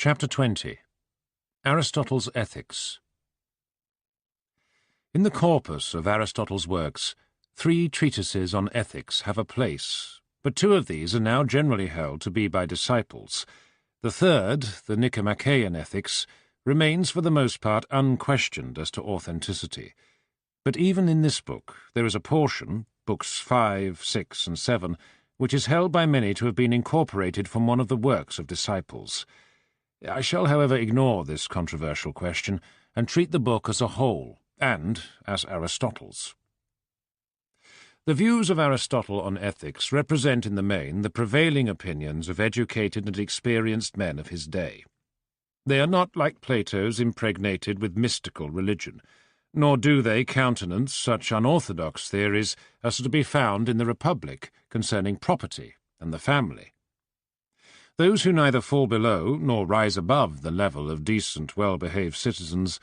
Chapter 20. Aristotle's Ethics. In the corpus of Aristotle's works, 3 treatises on ethics have a place, but 2 of these are now generally held to be by disciples. The third, the Nicomachean Ethics, remains for the most part unquestioned as to authenticity. But even in this book there is a portion, books 5, 6, and 7, which is held by many to have been incorporated from one of the works of disciples. I shall, however, ignore this controversial question and treat the book as a whole, and as Aristotle's. The views of Aristotle on ethics represent in the main the prevailing opinions of educated and experienced men of his day. They are not, like Plato's, impregnated with mystical religion, nor do they countenance such unorthodox theories as are to be found in the Republic concerning property and the family. Those who neither fall below nor rise above the level of decent, well-behaved citizens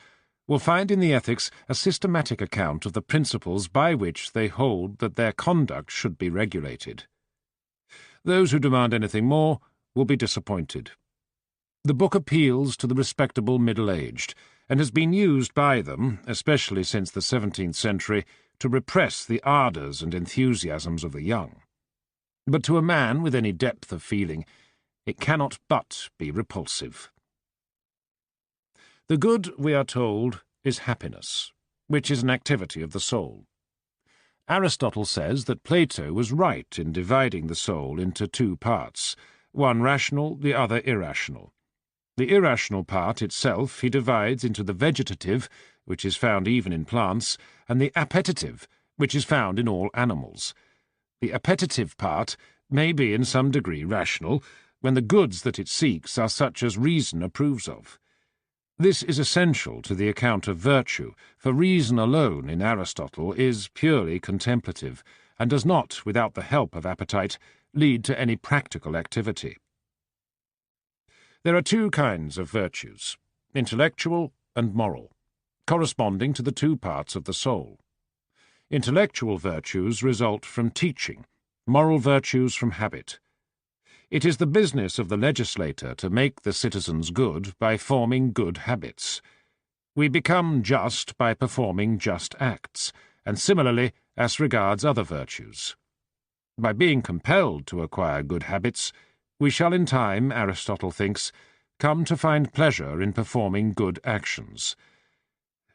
will find in the Ethics a systematic account of the principles by which they hold that their conduct should be regulated. Those who demand anything more will be disappointed. The book appeals to the respectable middle-aged, and has been used by them, especially since the 17th century, to repress the ardours and enthusiasms of the young. But to a man with any depth of feeling, it cannot but be repulsive. The good, we are told, is happiness, which is an activity of the soul. Aristotle says that Plato was right in dividing the soul into 2 parts, one rational, the other irrational. The irrational part itself he divides into the vegetative, which is found even in plants, and the appetitive, which is found in all animals. The appetitive part may be in some degree rational, when the goods that it seeks are such as reason approves of. This is essential to the account of virtue, for reason alone in Aristotle is purely contemplative, and does not, without the help of appetite, lead to any practical activity. There are 2 kinds of virtues, intellectual and moral, corresponding to the 2 parts of the soul. Intellectual virtues result from teaching, moral virtues from habit. It is the business of the legislator to make the citizens good by forming good habits. We become just by performing just acts, and similarly as regards other virtues. By being compelled to acquire good habits, we shall in time, Aristotle thinks, come to find pleasure in performing good actions.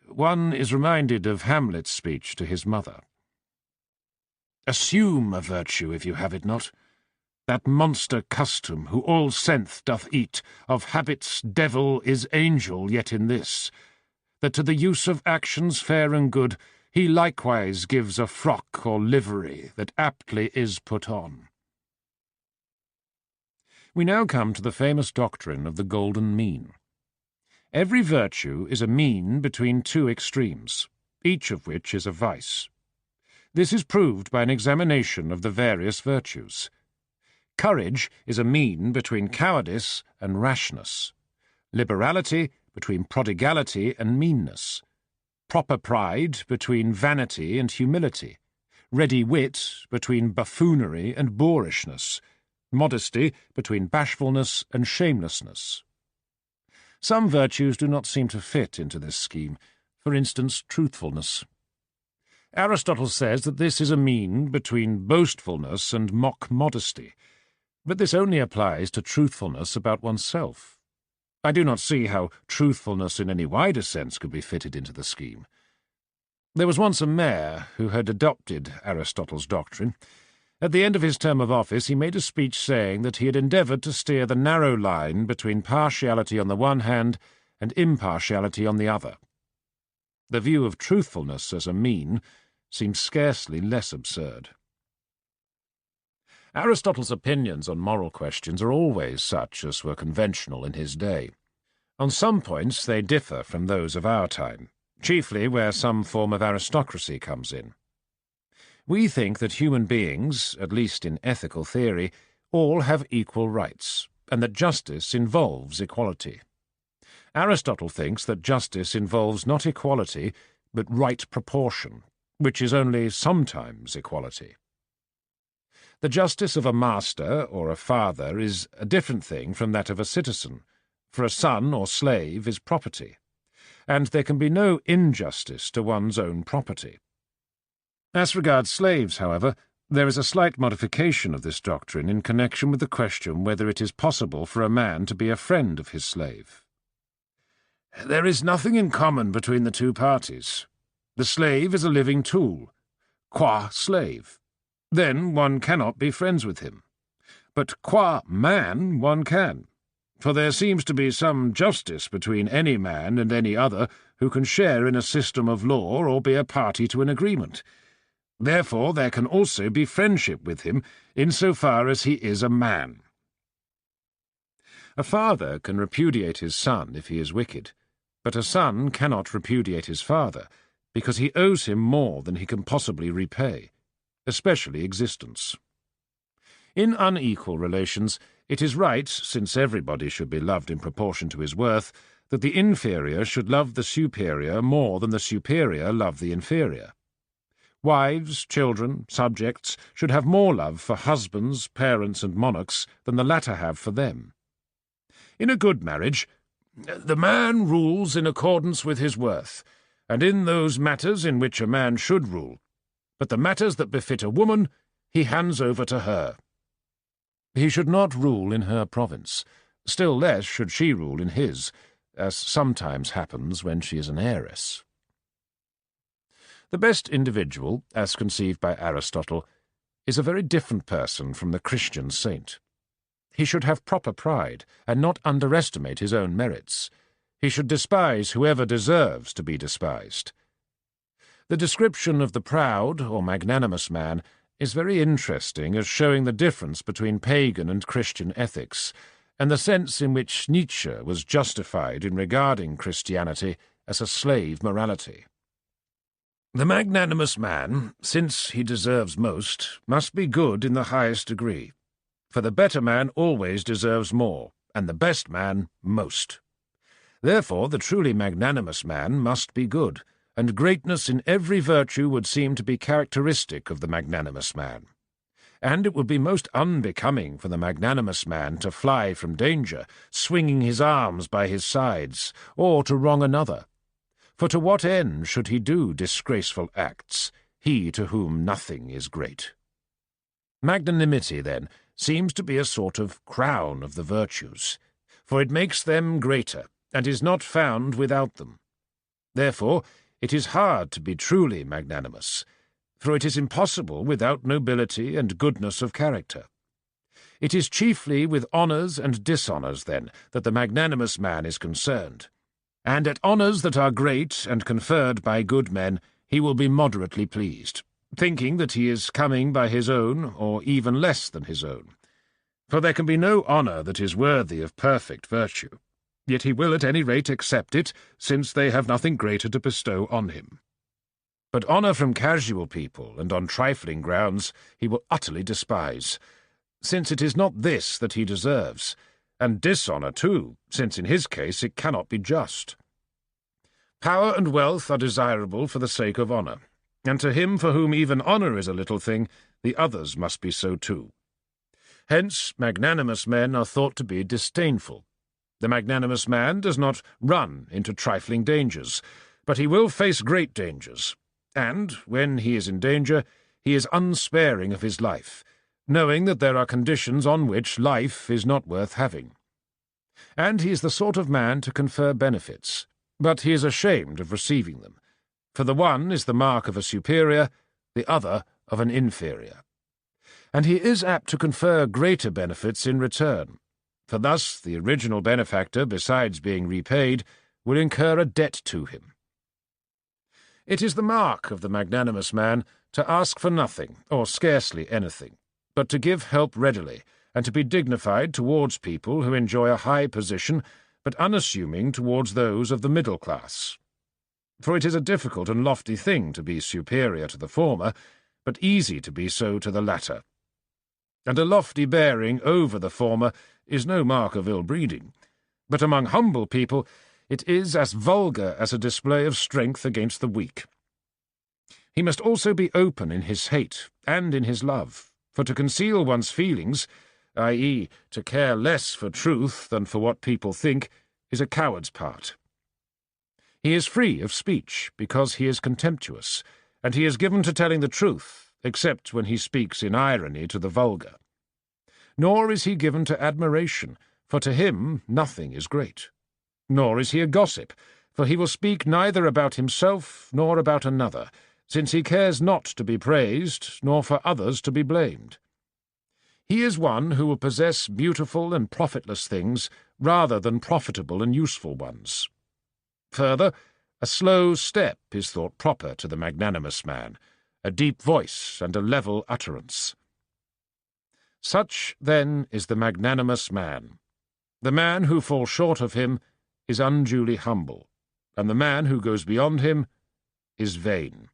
One is reminded of Hamlet's speech to his mother. "Assume a virtue if you have it not. That monster custom, who all sense doth eat, of habits devil is angel yet in this, that to the use of actions fair and good he likewise gives a frock or livery that aptly is put on." We now come to the famous doctrine of the golden mean. Every virtue is a mean between 2 extremes, each of which is a vice. This is proved by an examination of the various virtues. Courage is a mean between cowardice and rashness, liberality between prodigality and meanness, proper pride between vanity and humility, ready wit between buffoonery and boorishness, modesty between bashfulness and shamelessness. Some virtues do not seem to fit into this scheme, for instance, truthfulness. Aristotle says that this is a mean between boastfulness and mock modesty, but this only applies to truthfulness about oneself. I do not see how truthfulness in any wider sense could be fitted into the scheme. There was once a mayor who had adopted Aristotle's doctrine. At the end of his term of office he made a speech saying that he had endeavoured to steer the narrow line between partiality on the one hand and impartiality on the other. The view of truthfulness as a mean seems scarcely less absurd. Aristotle's opinions on moral questions are always such as were conventional in his day. On some points they differ from those of our time, chiefly where some form of aristocracy comes in. We think that human beings, at least in ethical theory, all have equal rights, and that justice involves equality. Aristotle thinks that justice involves not equality, but right proportion, which is only sometimes equality. The justice of a master or a father is a different thing from that of a citizen, for a son or slave is property, and there can be no injustice to one's own property. As regards slaves, however, there is a slight modification of this doctrine in connection with the question whether it is possible for a man to be a friend of his slave. There is nothing in common between the two parties. The slave is a living tool, qua slave. Then one cannot be friends with him. But qua man one can, for there seems to be some justice between any man and any other who can share in a system of law or be a party to an agreement. Therefore there can also be friendship with him in so far as he is a man. A father can repudiate his son if he is wicked, but a son cannot repudiate his father, because he owes him more than he can possibly repay, especially existence. In unequal relations, it is right, since everybody should be loved in proportion to his worth, that the inferior should love the superior more than the superior love the inferior. Wives, children, subjects should have more love for husbands, parents, and monarchs than the latter have for them. In a good marriage, the man rules in accordance with his worth, and in those matters in which a man should rule, but the matters that befit a woman he hands over to her. He should not rule in her province, still less should she rule in his, as sometimes happens when she is an heiress. The best individual, as conceived by Aristotle, is a very different person from the Christian saint. He should have proper pride, and not underestimate his own merits. He should despise whoever deserves to be despised. The description of the proud or magnanimous man is very interesting as showing the difference between pagan and Christian ethics, and the sense in which Nietzsche was justified in regarding Christianity as a slave morality. The magnanimous man, since he deserves most, must be good in the highest degree, for the better man always deserves more, and the best man most. Therefore the truly magnanimous man must be good, and greatness in every virtue would seem to be characteristic of the magnanimous man. And it would be most unbecoming for the magnanimous man to fly from danger, swinging his arms by his sides, or to wrong another. For to what end should he do disgraceful acts, he to whom nothing is great? Magnanimity, then, seems to be a sort of crown of the virtues, for it makes them greater, and is not found without them. Therefore, it is hard to be truly magnanimous, for it is impossible without nobility and goodness of character. It is chiefly with honours and dishonours, then, that the magnanimous man is concerned, and at honours that are great and conferred by good men he will be moderately pleased, thinking that he is coming by his own, or even less than his own. For there can be no honour that is worthy of perfect virtue, yet he will at any rate accept it, since they have nothing greater to bestow on him. But honour from casual people, and on trifling grounds, he will utterly despise, since it is not this that he deserves, and dishonour too, since in his case it cannot be just. Power and wealth are desirable for the sake of honour, and to him for whom even honour is a little thing, the others must be so too. Hence magnanimous men are thought to be disdainful. The magnanimous man does not run into trifling dangers, but he will face great dangers, and, when he is in danger, he is unsparing of his life, knowing that there are conditions on which life is not worth having. And he is the sort of man to confer benefits, but he is ashamed of receiving them, for the one is the mark of a superior, the other of an inferior. And he is apt to confer greater benefits in return, for thus the original benefactor, besides being repaid, will incur a debt to him. It is the mark of the magnanimous man to ask for nothing, or scarcely anything, but to give help readily, and to be dignified towards people who enjoy a high position, but unassuming towards those of the middle class. For it is a difficult and lofty thing to be superior to the former, but easy to be so to the latter. And a lofty bearing over the former is no mark of ill-breeding, but among humble people it is as vulgar as a display of strength against the weak. He must also be open in his hate and in his love, for to conceal one's feelings i.e., to care less for truth than for what people think, is a coward's part. He is free of speech because he is contemptuous, and he is given to telling the truth, except when he speaks in irony to the vulgar. Nor is he given to admiration, for to him nothing is great. Nor is he a gossip, for he will speak neither about himself nor about another, since he cares not to be praised, nor for others to be blamed. He is one who will possess beautiful and profitless things rather than profitable and useful ones. Further, a slow step is thought proper to the magnanimous man, a deep voice and a level utterance. Such, then, is the magnanimous man. The man who falls short of him is unduly humble, and the man who goes beyond him is vain.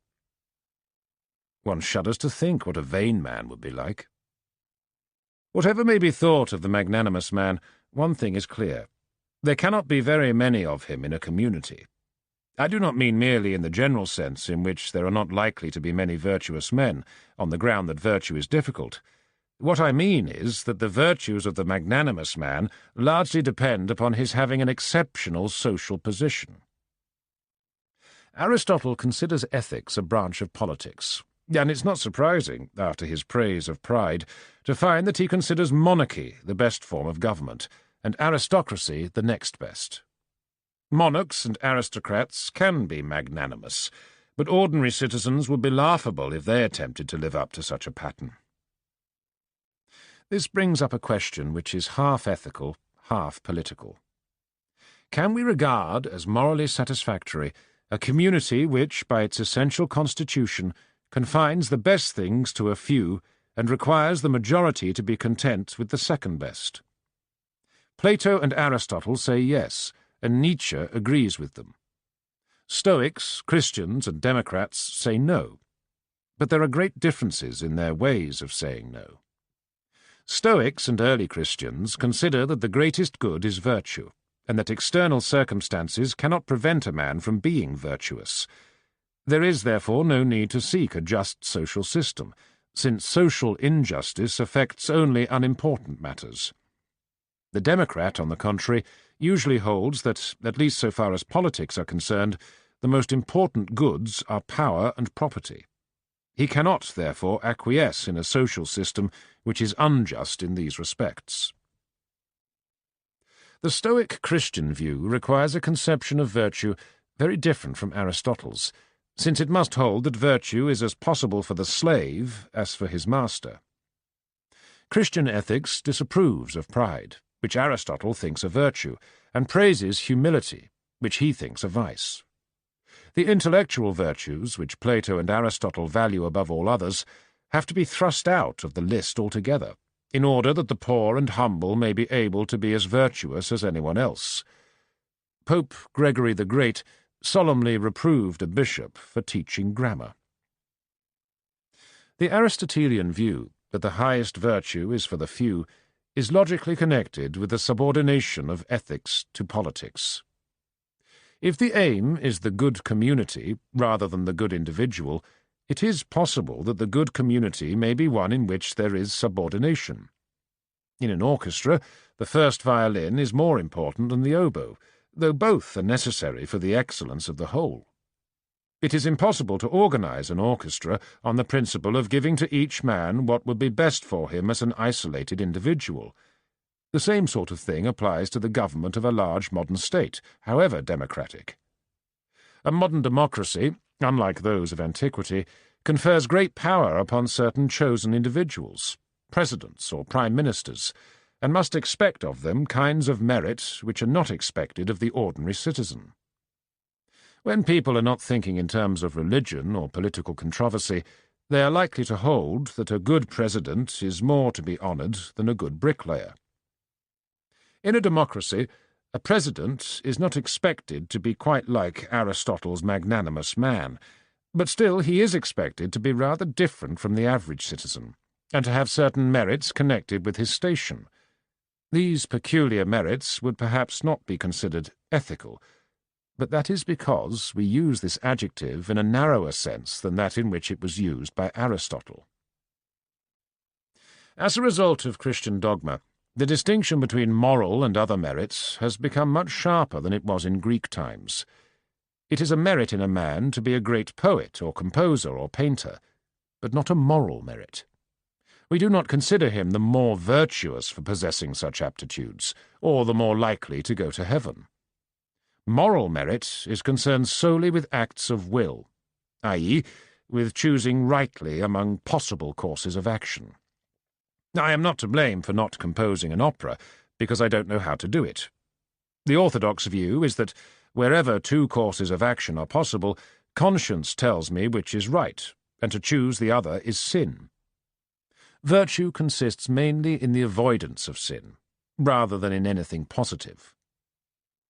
One shudders to think what a vain man would be like. Whatever may be thought of the magnanimous man, one thing is clear. There cannot be very many of him in a community. I do not mean merely in the general sense in which there are not likely to be many virtuous men, on the ground that virtue is difficult. What I mean is that the virtues of the magnanimous man largely depend upon his having an exceptional social position. Aristotle considers ethics a branch of politics, and it's not surprising, after his praise of pride, to find that he considers monarchy the best form of government, and aristocracy the next best. Monarchs and aristocrats can be magnanimous, but ordinary citizens would be laughable if they attempted to live up to such a pattern. This brings up a question which is half ethical, half political. Can we regard as morally satisfactory a community which, by its essential constitution, confines the best things to a few and requires the majority to be content with the second best? Plato and Aristotle say yes, and Nietzsche agrees with them. Stoics, Christians, and Democrats say no, but there are great differences in their ways of saying no. Stoics and early Christians consider that the greatest good is virtue, and that external circumstances cannot prevent a man from being virtuous. There is, therefore, no need to seek a just social system, since social injustice affects only unimportant matters. The Democrat, on the contrary, usually holds that, at least so far as politics are concerned, the most important goods are power and property. He cannot, therefore, acquiesce in a social system which is unjust in these respects. The Stoic Christian view requires a conception of virtue very different from Aristotle's, since it must hold that virtue is as possible for the slave as for his master. Christian ethics disapproves of pride, which Aristotle thinks a virtue, and praises humility, which he thinks a vice. The intellectual virtues, which Plato and Aristotle value above all others, have to be thrust out of the list altogether, in order that the poor and humble may be able to be as virtuous as anyone else. Pope Gregory the Great solemnly reproved a bishop for teaching grammar. The Aristotelian view that the highest virtue is for the few is logically connected with the subordination of ethics to politics. If the aim is the good community rather than the good individual, it is possible that the good community may be one in which there is subordination. In an orchestra, the first violin is more important than the oboe, though both are necessary for the excellence of the whole. It is impossible to organize an orchestra on the principle of giving to each man what would be best for him as an isolated individual. The same sort of thing applies to the government of a large modern state, however democratic. A modern democracy, unlike those of antiquity, confers great power upon certain chosen individuals, presidents or prime ministers, and must expect of them kinds of merit which are not expected of the ordinary citizen. When people are not thinking in terms of religion or political controversy, they are likely to hold that a good president is more to be honoured than a good bricklayer. In a democracy, a president is not expected to be quite like Aristotle's magnanimous man, but still he is expected to be rather different from the average citizen, and to have certain merits connected with his station. These peculiar merits would perhaps not be considered ethical, but that is because we use this adjective in a narrower sense than that in which it was used by Aristotle. As a result of Christian dogma, the distinction between moral and other merits has become much sharper than it was in Greek times. It is a merit in a man to be a great poet or composer or painter, but not a moral merit. We do not consider him the more virtuous for possessing such aptitudes, or the more likely to go to heaven. Moral merit is concerned solely with acts of will, i.e., with choosing rightly among possible courses of action. I am not to blame for not composing an opera, because I don't know how to do it. The orthodox view is that wherever two courses of action are possible, conscience tells me which is right, and to choose the other is sin. Virtue consists mainly in the avoidance of sin, rather than in anything positive.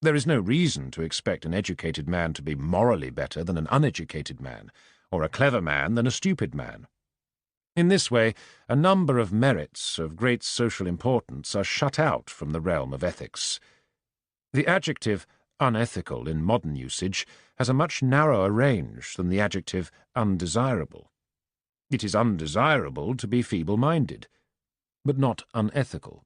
There is no reason to expect an educated man to be morally better than an uneducated man, or a clever man than a stupid man. In this way, a number of merits of great social importance are shut out from the realm of ethics. The adjective unethical in modern usage has a much narrower range than the adjective undesirable. It is undesirable to be feeble-minded, but not unethical.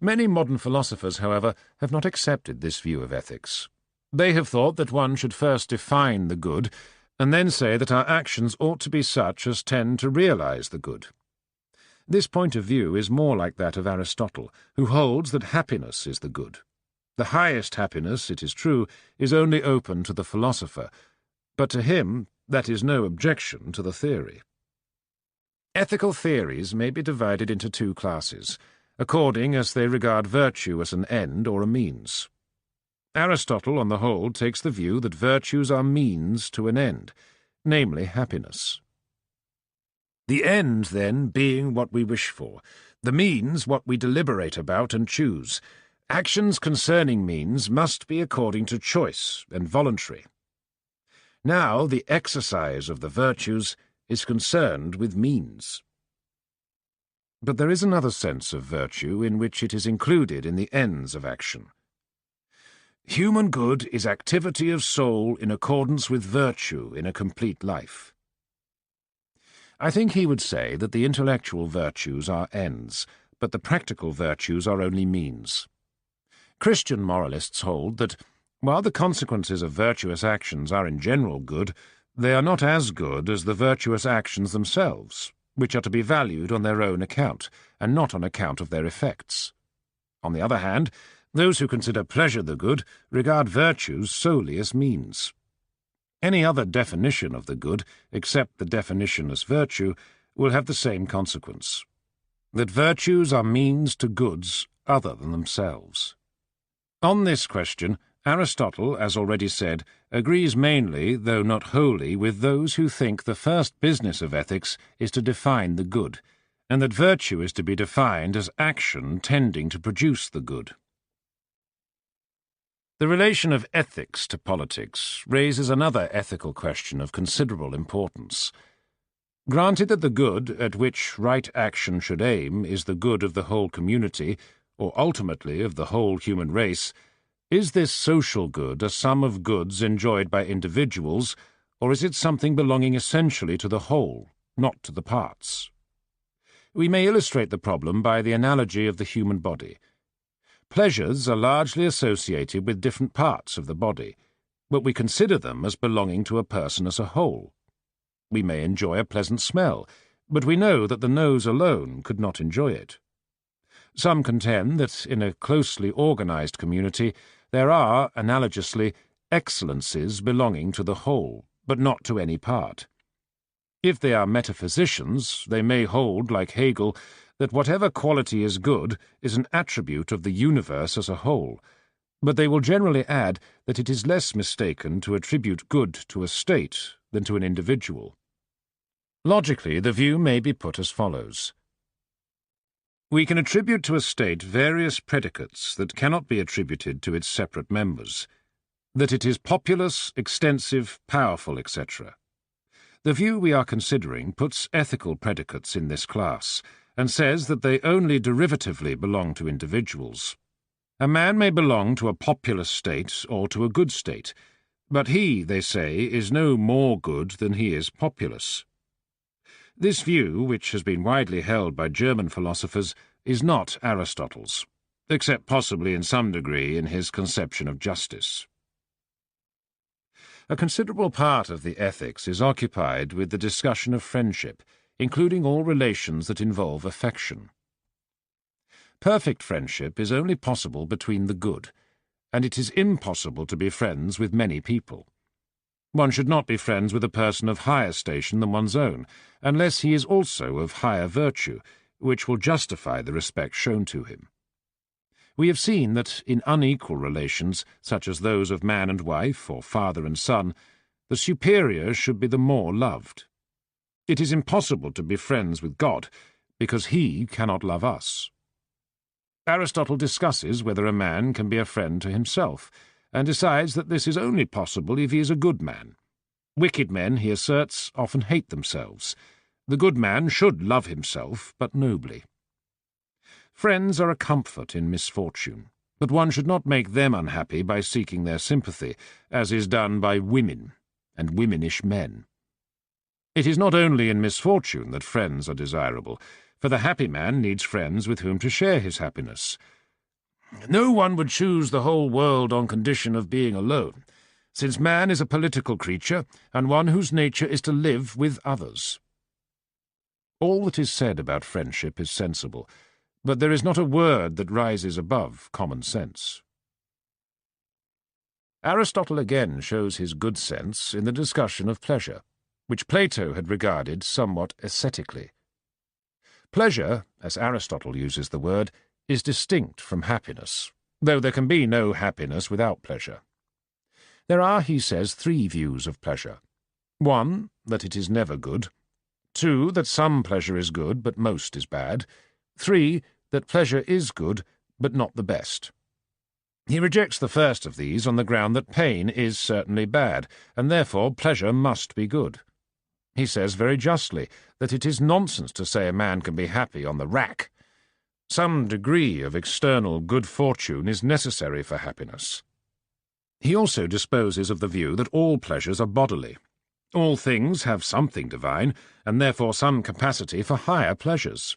Many modern philosophers, however, have not accepted this view of ethics. They have thought that one should first define the good, and then say that our actions ought to be such as tend to realize the good. This point of view is more like that of Aristotle, who holds that happiness is the good. The highest happiness, it is true, is only open to the philosopher, but to him that is no objection to the theory. Ethical theories may be divided into two classes, according as they regard virtue as an end or a means. Aristotle, on the whole, takes the view that virtues are means to an end, namely happiness. The end, then, being what we wish for, the means what we deliberate about and choose. Actions concerning means must be according to choice and voluntary. Now the exercise of the virtues is concerned with means. But there is another sense of virtue in which it is included in the ends of action. Human good is activity of soul in accordance with virtue in a complete life. I think he would say that the intellectual virtues are ends, but the practical virtues are only means. Christian moralists hold that, while the consequences of virtuous actions are in general good, they are not as good as the virtuous actions themselves, which are to be valued on their own account, and not on account of their effects. On the other hand, those who consider pleasure the good regard virtues solely as means. Any other definition of the good, except the definition as virtue, will have the same consequence, that virtues are means to goods other than themselves. On this question, Aristotle, as already said, agrees mainly, though not wholly, with those who think the first business of ethics is to define the good, and that virtue is to be defined as action tending to produce the good. The relation of ethics to politics raises another ethical question of considerable importance. Granted that the good at which right action should aim is the good of the whole community, or ultimately of the whole human race, is this social good a sum of goods enjoyed by individuals, or is it something belonging essentially to the whole, not to the parts? We may illustrate the problem by the analogy of the human body. Pleasures are largely associated with different parts of the body, but we consider them as belonging to a person as a whole. We may enjoy a pleasant smell, but we know that the nose alone could not enjoy it. Some contend that in a closely organized community there are, analogously, excellencies belonging to the whole, but not to any part. If they are metaphysicians, they may hold, like Hegel, that whatever quality is good is an attribute of the universe as a whole, but they will generally add that it is less mistaken to attribute good to a state than to an individual. Logically, the view may be put as follows. We can attribute to a state various predicates that cannot be attributed to its separate members, that it is populous, extensive, powerful, etc. The view we are considering puts ethical predicates in this class, and says that they only derivatively belong to individuals. A man may belong to a populous state or to a good state, but he, they say, is no more good than he is populous. This view, which has been widely held by German philosophers, is not Aristotle's, except possibly in some degree in his conception of justice. A considerable part of the ethics is occupied with the discussion of friendship, including all relations that involve affection. Perfect friendship is only possible between the good, and it is impossible to be friends with many people. One should not be friends with a person of higher station than one's own, unless he is also of higher virtue, which will justify the respect shown to him. We have seen that in unequal relations, such as those of man and wife, or father and son, the superior should be the more loved. It is impossible to be friends with God, because he cannot love us. Aristotle discusses whether a man can be a friend to himself, and decides that this is only possible if he is a good man. Wicked men, he asserts, often hate themselves. The good man should love himself, but nobly. Friends are a comfort in misfortune, but one should not make them unhappy by seeking their sympathy, as is done by women and womanish men. It is not only in misfortune that friends are desirable, for the happy man needs friends with whom to share his happiness. No one would choose the whole world on condition of being alone, since man is a political creature, and one whose nature is to live with others. All that is said about friendship is sensible, but there is not a word that rises above common sense. Aristotle again shows his good sense in the discussion of pleasure, which Plato had regarded somewhat ascetically. Pleasure, as Aristotle uses the word, is distinct from happiness, though there can be no happiness without pleasure. There are, he says, 3 views of pleasure. 1, that it is never good. 2, that some pleasure is good, but most is bad. 3, that pleasure is good, but not the best. He rejects the first of these on the ground that pain is certainly bad, and therefore pleasure must be good. He says very justly that it is nonsense to say a man can be happy on the rack. Some degree of external good fortune is necessary for happiness. He also disposes of the view that all pleasures are bodily. All things have something divine, and therefore some capacity for higher pleasures.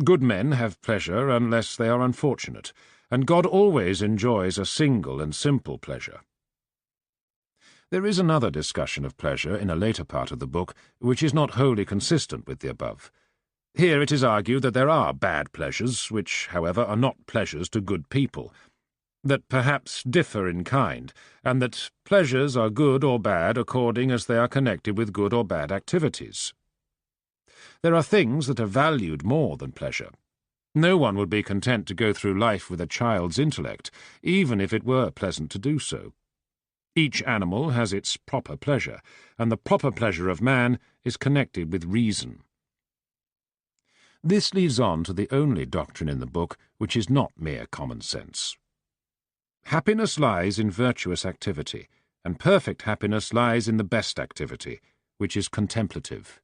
Good men have pleasure unless they are unfortunate, and God always enjoys a single and simple pleasure. There is another discussion of pleasure in a later part of the book, which is not wholly consistent with the above. Here it is argued that there are bad pleasures, which, however, are not pleasures to good people, that perhaps differ in kind, and that pleasures are good or bad according as they are connected with good or bad activities. There are things that are valued more than pleasure. No one would be content to go through life with a child's intellect, even if it were pleasant to do so. Each animal has its proper pleasure, and the proper pleasure of man is connected with reason. This leads on to the only doctrine in the book which is not mere common sense. Happiness lies in virtuous activity, and perfect happiness lies in the best activity, which is contemplative.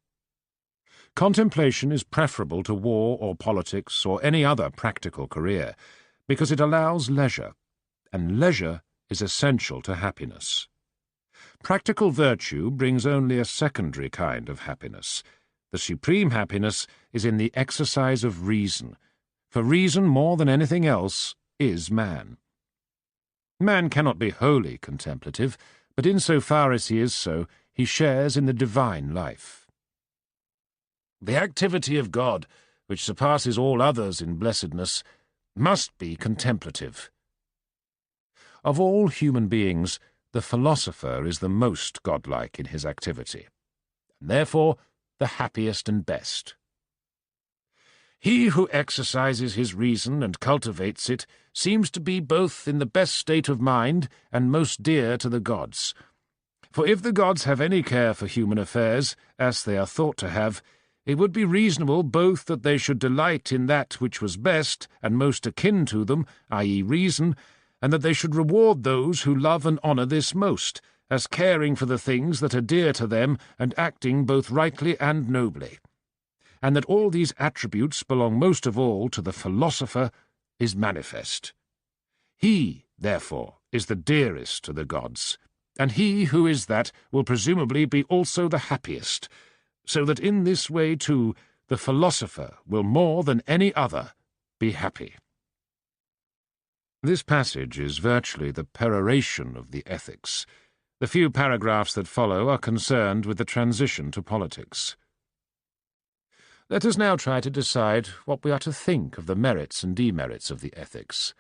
Contemplation is preferable to war or politics or any other practical career, because it allows leisure, and leisure is essential to happiness. Practical virtue brings only a secondary kind of happiness. The supreme happiness is in the exercise of reason, for reason more than anything else is man. Man cannot be wholly contemplative, but in so far as he is so, he shares in the divine life. The activity of God, which surpasses all others in blessedness, must be contemplative. Of all human beings, the philosopher is the most godlike in his activity, and therefore the happiest and best. He who exercises his reason and cultivates it seems to be both in the best state of mind and most dear to the gods. For if the gods have any care for human affairs, as they are thought to have, it would be reasonable both that they should delight in that which was best and most akin to them, i.e. reason, and that they should reward those who love and honour this most, as caring for the things that are dear to them and acting both rightly and nobly. And that all these attributes belong most of all to the philosopher is manifest. He, therefore, is the dearest to the gods, and he who is that will presumably be also the happiest, so that in this way, too, the philosopher will more than any other be happy. This passage is virtually the peroration of the Ethics. The few paragraphs that follow are concerned with the transition to politics. Let us now try to decide what we are to think of the merits and demerits of the Ethics.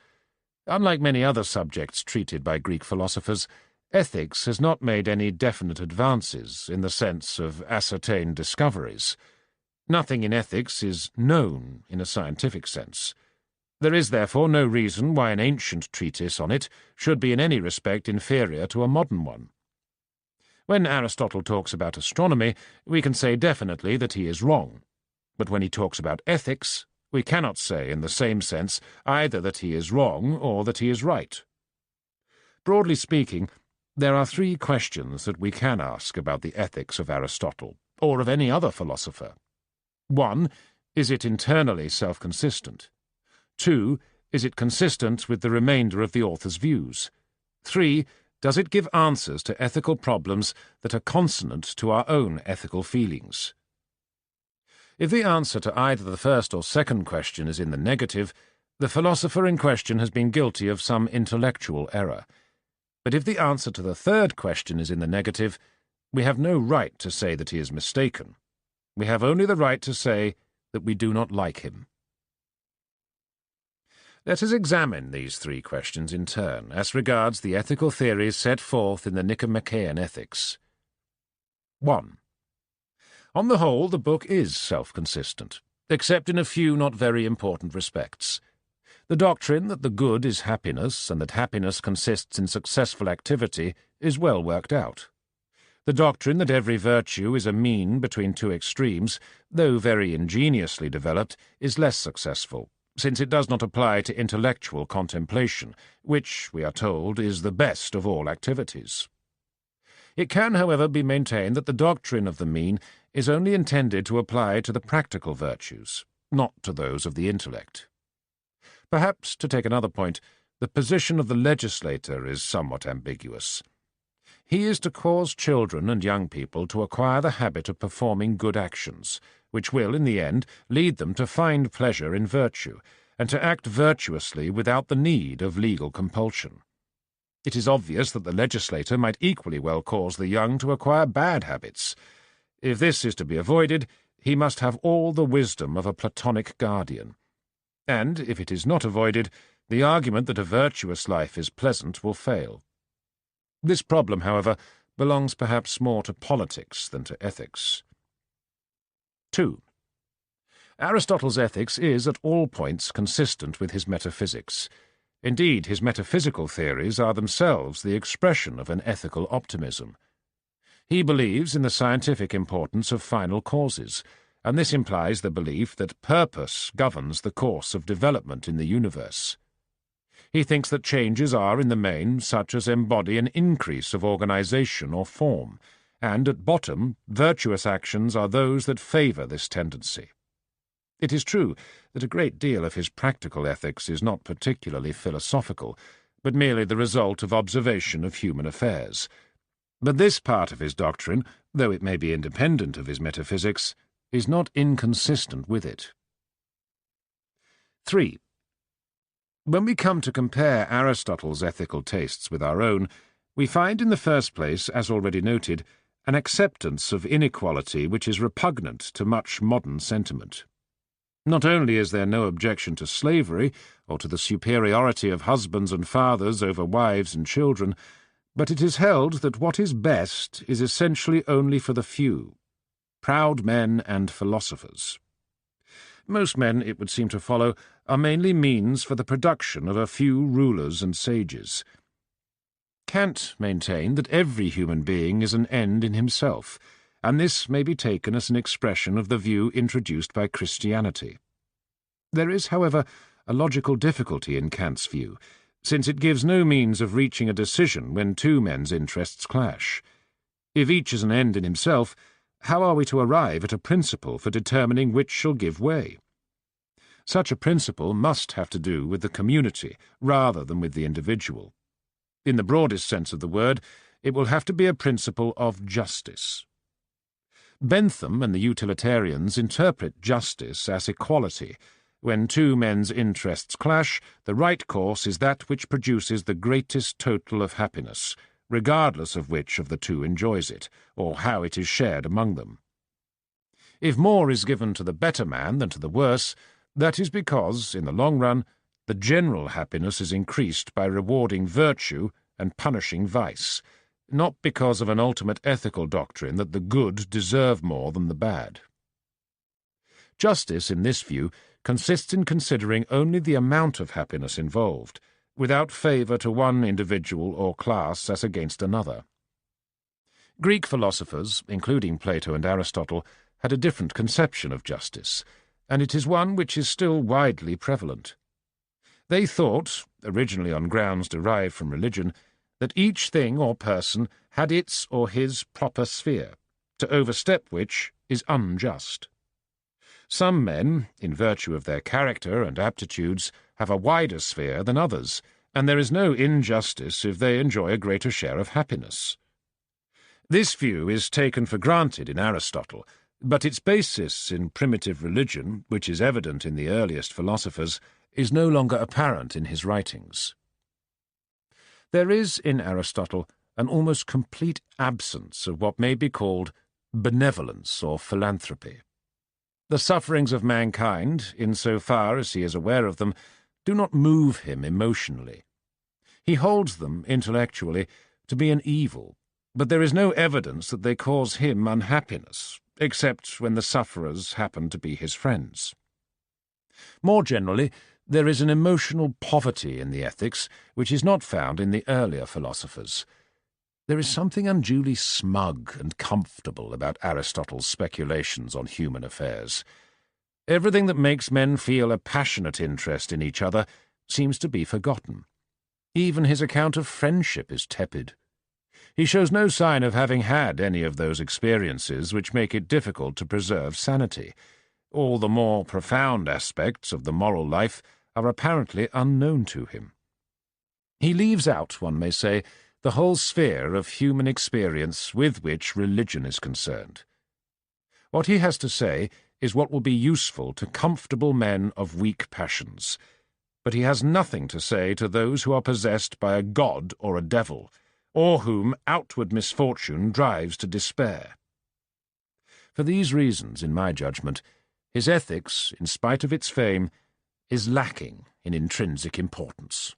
Unlike many other subjects treated by Greek philosophers, ethics has not made any definite advances in the sense of ascertained discoveries. Nothing in ethics is known in a scientific sense. There is therefore no reason why an ancient treatise on it should be in any respect inferior to a modern one. When Aristotle talks about astronomy, we can say definitely that he is wrong. But when he talks about ethics, we cannot say in the same sense either that he is wrong or that he is right. Broadly speaking, there are three questions that we can ask about the ethics of Aristotle, or of any other philosopher. 1. Is it internally self-consistent? 2. Is it consistent with the remainder of the author's views? 3. Does it give answers to ethical problems that are consonant to our own ethical feelings? If the answer to either the first or second question is in the negative, the philosopher in question has been guilty of some intellectual error. But if the answer to the third question is in the negative, we have no right to say that he is mistaken. We have only the right to say that we do not like him. Let us examine these three questions in turn, as regards the ethical theories set forth in the Nicomachean Ethics. 1. On the whole, the book is self-consistent, except in a few not very important respects. The doctrine that the good is happiness, and that happiness consists in successful activity, is well worked out. The doctrine that every virtue is a mean between two extremes, though very ingeniously developed, is less successful, since it does not apply to intellectual contemplation, which, we are told, is the best of all activities. It can, however, be maintained that the doctrine of the mean is only intended to apply to the practical virtues, not to those of the intellect. Perhaps, to take another point, the position of the legislator is somewhat ambiguous. He is to cause children and young people to acquire the habit of performing good actions, which will, in the end, lead them to find pleasure in virtue, and to act virtuously without the need of legal compulsion. It is obvious that the legislator might equally well cause the young to acquire bad habits. If this is to be avoided, he must have all the wisdom of a Platonic guardian. And, if it is not avoided, the argument that a virtuous life is pleasant will fail. This problem, however, belongs perhaps more to politics than to ethics. 2. Aristotle's ethics is at all points consistent with his metaphysics. Indeed, his metaphysical theories are themselves the expression of an ethical optimism. He believes in the scientific importance of final causes, and this implies the belief that purpose governs the course of development in the universe. He thinks that changes are, in the main, such as embody an increase of organization or form, and, at bottom, virtuous actions are those that favor this tendency. It is true that a great deal of his practical ethics is not particularly philosophical, but merely the result of observation of human affairs. But this part of his doctrine, though it may be independent of his metaphysics, is not inconsistent with it. 3. When we come to compare Aristotle's ethical tastes with our own, we find in the first place, as already noted, an acceptance of inequality which is repugnant to much modern sentiment. Not only is there no objection to slavery, or to the superiority of husbands and fathers over wives and children, but it is held that what is best is essentially only for the few, proud men and philosophers. Most men, it would seem to follow, are mainly means for the production of a few rulers and sages. Kant maintained that every human being is an end in himself, and this may be taken as an expression of the view introduced by Christianity. There is, however, a logical difficulty in Kant's view, since it gives no means of reaching a decision when two men's interests clash. If each is an end in himself, how are we to arrive at a principle for determining which shall give way? Such a principle must have to do with the community rather than with the individual. In the broadest sense of the word, it will have to be a principle of justice. Bentham and the utilitarians interpret justice as equality. When two men's interests clash, the right course is that which produces the greatest total of happiness, regardless of which of the two enjoys it, or how it is shared among them. If more is given to the better man than to the worse, that is because, in the long run, the general happiness is increased by rewarding virtue and punishing vice, not because of an ultimate ethical doctrine that the good deserve more than the bad. Justice, in this view, consists in considering only the amount of happiness involved, without favour to one individual or class as against another. Greek philosophers, including Plato and Aristotle, had a different conception of justice, and it is one which is still widely prevalent. They thought, originally on grounds derived from religion, that each thing or person had its or his proper sphere, to overstep which is unjust. Some men, in virtue of their character and aptitudes, have a wider sphere than others, and there is no injustice if they enjoy a greater share of happiness. This view is taken for granted in Aristotle, but its basis in primitive religion, which is evident in the earliest philosophers, is no longer apparent in his writings. There is, in Aristotle, an almost complete absence of what may be called benevolence or philanthropy. The sufferings of mankind, in so far as he is aware of them, do not move him emotionally. He holds them, intellectually, to be an evil, but there is no evidence that they cause him unhappiness, except when the sufferers happen to be his friends. More generally, there is an emotional poverty in the ethics which is not found in the earlier philosophers. There is something unduly smug and comfortable about Aristotle's speculations on human affairs. Everything that makes men feel a passionate interest in each other seems to be forgotten. Even his account of friendship is tepid. He shows no sign of having had any of those experiences which make it difficult to preserve sanity. All the more profound aspects of the moral life are apparently unknown to him. He leaves out, one may say, the whole sphere of human experience with which religion is concerned. What he has to say is what will be useful to comfortable men of weak passions, but he has nothing to say to those who are possessed by a god or a devil, or whom outward misfortune drives to despair. For these reasons, in my judgment, his ethics, in spite of its fame, is lacking in intrinsic importance.